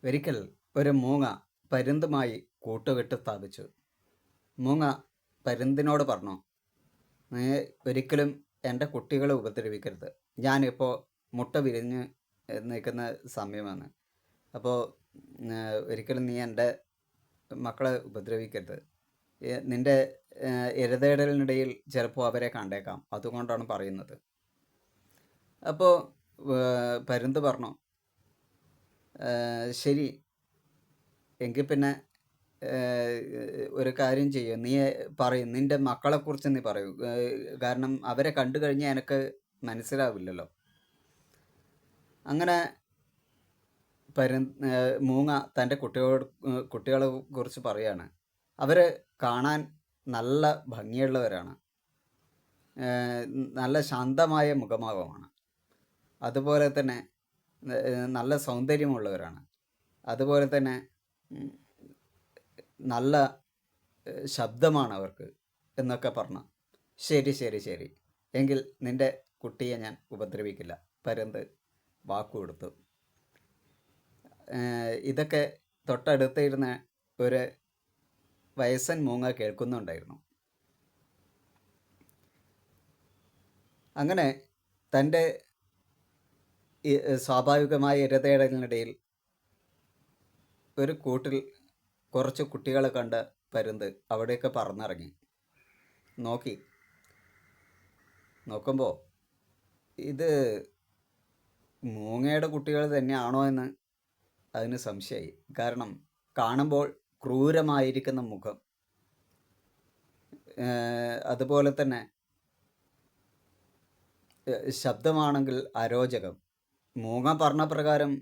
ഒരിക്കൽ ഒരു മൂങ്ങ പരുന്തുമായി കൂട്ടുകെട്ട് സ്ഥാപിച്ചു. മൂങ്ങ പരുന്തിനോട് പറഞ്ഞു, നീ ഒരിക്കലും എൻ്റെ കുട്ടികളെ ഉപദ്രവിക്കരുത്. ഞാനിപ്പോൾ മുട്ട വിരിഞ്ഞ് നിൽക്കുന്ന സമയമാണ്. അപ്പോൾ ഒരിക്കലും നീ എൻ്റെ മക്കളെ ഉപദ്രവിക്കരുത്. നിൻ്റെ ഇരതേടലിനിടയിൽ ചിലപ്പോൾ അവരെ കണ്ടേക്കാം, അതുകൊണ്ടാണ് പറയുന്നത്. അപ്പോൾ പരുന്ത് പറഞ്ഞു, ശരി, എങ്കിൽ പിന്നെ ഒരു കാര്യം ചെയ്യും, നീ പറയും, നിൻ്റെ മക്കളെക്കുറിച്ച് നീ പറയൂ. കാരണം അവരെ കണ്ടു കഴിഞ്ഞാൽ എനിക്ക് മനസ്സിലാവില്ലല്ലോ. അങ്ങനെ മൂങ്ങ തൻ്റെ കുട്ടികളെ കുറിച്ച് പറയാണ്. അവർ കാണാൻ നല്ല ഭംഗിയുള്ളവരാണ്, നല്ല ശാന്തമായ മുഖഭാവമാണ്, അതുപോലെ തന്നെ നല്ല സൗന്ദര്യമുള്ളവരാണ്, അതുപോലെ തന്നെ നല്ല ശബ്ദമാണ് അവർക്ക് എന്നൊക്കെ പറഞ്ഞു. ശരി ശരി ശരി, എങ്കിൽ നിൻ്റെ കുട്ടിയെ ഞാൻ ഉപദ്രവിക്കില്ല, പരുന്ത് വാക്കു കൊടുത്തു. ഇതൊക്കെ തൊട്ടടുത്തിരുന്ന ഒരു വയസ്സൻ മൂങ്ങ കേൾക്കുന്നുണ്ടായിരുന്നു. അങ്ങനെ തൻ്റെ സ്വാഭാവികമായ ഇരതേടലിനിടയിൽ ഒരു കൂട്ടിൽ കുറച്ച് കുട്ടികളെ കണ്ട പരുന്ത് അവിടെയൊക്കെ പറന്നിറങ്ങി. നോക്കുമ്പോൾ ഇത് മൂങ്ങയുടെ കുട്ടികൾ തന്നെയാണോ എന്ന് അതിന് സംശയമായി. കാരണം കാണുമ്പോൾ ക്രൂരമായിരിക്കുന്ന മുഖം, അതുപോലെ തന്നെ ശബ്ദമാണെങ്കിൽ അരോചകം. മൂങ്ങ പറഞ്ഞ പ്രകാരം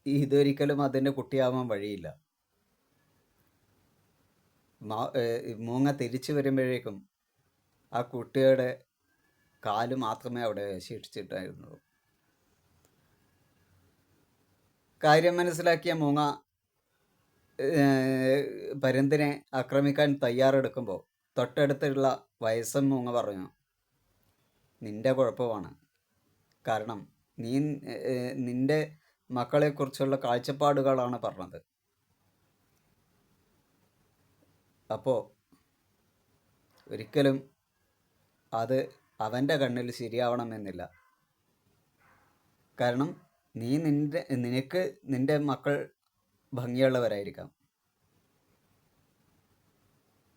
ഇതൊരിക്കലും അതിൻ്റെ കുട്ടിയാവാൻ വഴിയില്ല. മൂങ്ങ തിരിച്ചു വരുമ്പോഴേക്കും ആ കുട്ടിയുടെ കാല് മാത്രമേ അവിടെ ശേഷിച്ചിട്ടായിരുന്നുള്ളൂ. കാര്യം മനസ്സിലാക്കിയ മൂങ്ങ പരുന്തിനെ ആക്രമിക്കാൻ തയ്യാറെടുക്കുമ്പോൾ തൊട്ടടുത്തുള്ള വയസ്സൻ മൂങ്ങ പറഞ്ഞു, നിൻ്റെ കുഴപ്പമാണ്. കാരണം നീ നിൻ്റെ മക്കളെക്കുറിച്ചുള്ള കാഴ്ചപ്പാടുകളാണ് പറഞ്ഞത്. അപ്പോൾ ഒരിക്കലും അത് അവൻ്റെ കണ്ണിൽ ശരിയാവണമെന്നില്ല. കാരണം നിനക്ക് നിൻ്റെ മക്കൾ ഭംഗിയുള്ളവരായിരിക്കാം,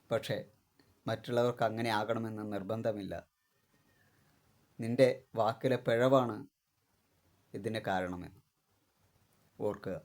പക്ഷേ മറ്റുള്ളവർക്ക് അങ്ങനെ ആകണമെന്ന് നിർബന്ധമില്ല. നിൻ്റെ വാക്കിലെ പിഴവാണ് ഇതിന് കാരണമെന്ന് ഓർക്കുക.